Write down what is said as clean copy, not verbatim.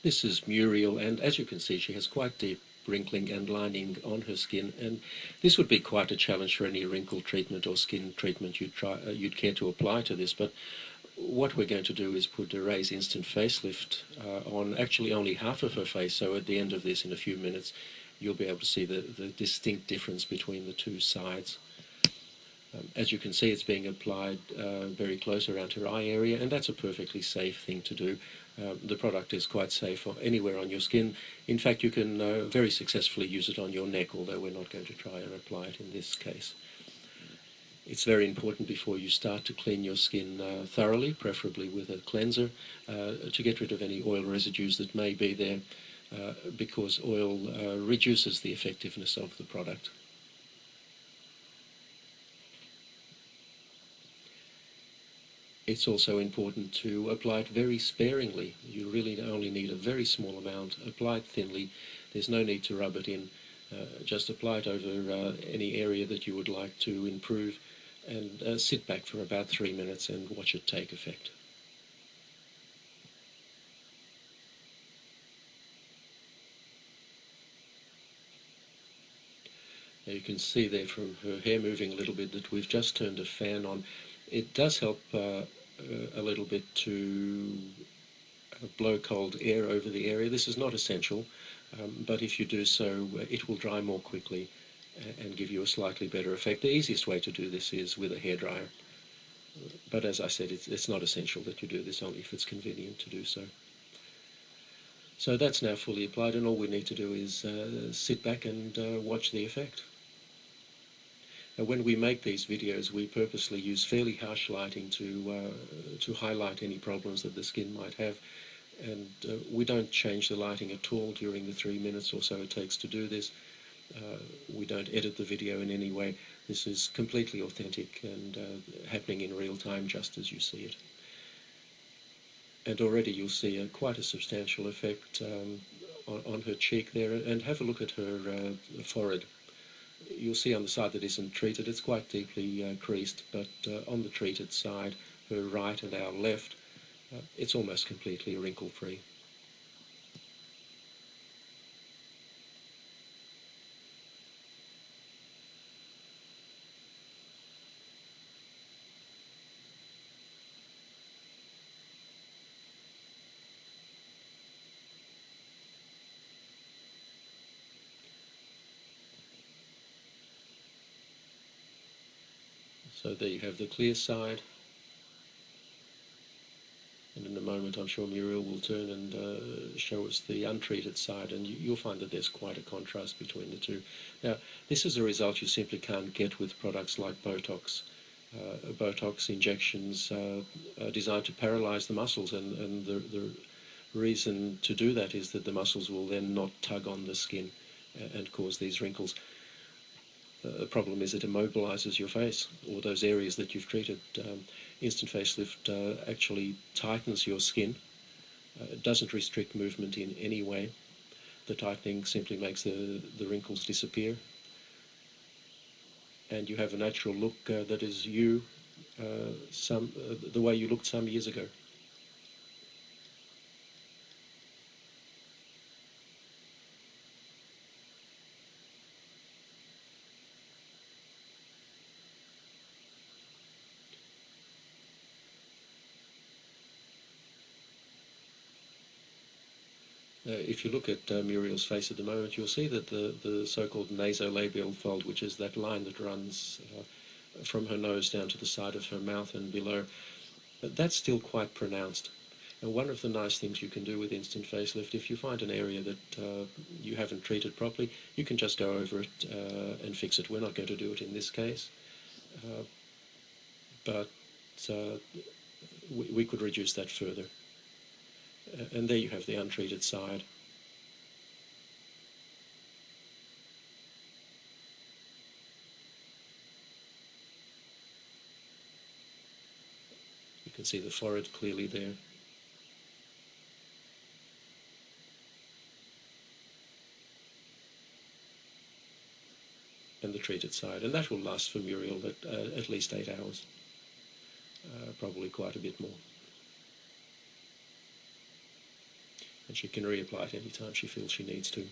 This is Muriel, and as you can see, she has quite deep wrinkling and lining on her skin, and this would be quite a challenge for any wrinkle treatment or skin treatment you'd care to apply to this. But what we're going to do is put a Raise Instant Facelift on actually only half of her face, so at the end of this, in a few minutes, you'll be able to see the distinct difference between the two sides. As you can see, it's being applied very close around her eye area, and that's a perfectly safe thing to do. The product is quite safe anywhere on your skin. In fact, you can very successfully use it on your neck, although we're not going to try and apply it in this case. It's very important before you start to clean your skin thoroughly, preferably with a cleanser, to get rid of any oil residues that may be there, because oil reduces the effectiveness of the product. It's also important to apply it very sparingly. You really only need a very small amount. Apply it thinly. There's no need to rub it in. Just apply it over any area that you would like to improve, and sit back for about 3 minutes and watch it take effect. Now you can see there from her hair moving a little bit that we've just turned a fan on. It does help a little bit to blow cold air over the area. This is not essential, but if you do so, it will dry more quickly and give you a slightly better effect. The easiest way to do this is with a hairdryer. But as I said, it's not essential that you do this, only if it's convenient to do so. So that's now fully applied, and all we need to do is sit back and watch the effect. Now, when we make these videos, we purposely use fairly harsh lighting to highlight any problems that the skin might have, and we don't change the lighting at all during the 3 minutes or so it takes to do this. We don't edit the video in any way. This is completely authentic and happening in real time, just as you see it. And already you'll see quite a substantial effect on her cheek there, and have a look at her forehead. You'll see on the side that isn't treated, it's quite deeply creased, but on the treated side, her right and our left, it's almost completely wrinkle-free. So there you have the clear side, and in a moment I'm sure Muriel will turn and show us the untreated side, and you'll find that there's quite a contrast between the two. Now, this is a result you simply can't get with products like Botox. Botox injections are designed to paralyze the muscles, and the reason to do that is that the muscles will then not tug on the skin and cause these wrinkles. The problem is it immobilizes your face, or those areas that you've treated. Instant Facelift actually tightens your skin. It doesn't restrict movement in any way. The tightening simply makes the wrinkles disappear, and you have a natural look that is you, the way you looked some years ago. If you look at Muriel's face at the moment, you'll see that the so-called nasolabial fold, which is that line that runs from her nose down to the side of her mouth and below, that's still quite pronounced. And one of the nice things you can do with Instant Facelift, if you find an area that you haven't treated properly, you can just go over it and fix it. We're not going to do it in this case, but we could reduce that further. And there you have the untreated side. You can see the forehead clearly there. And the treated side. And that will last for Muriel at least 8 hours. Probably quite a bit more. and she can reapply it anytime she feels she needs to.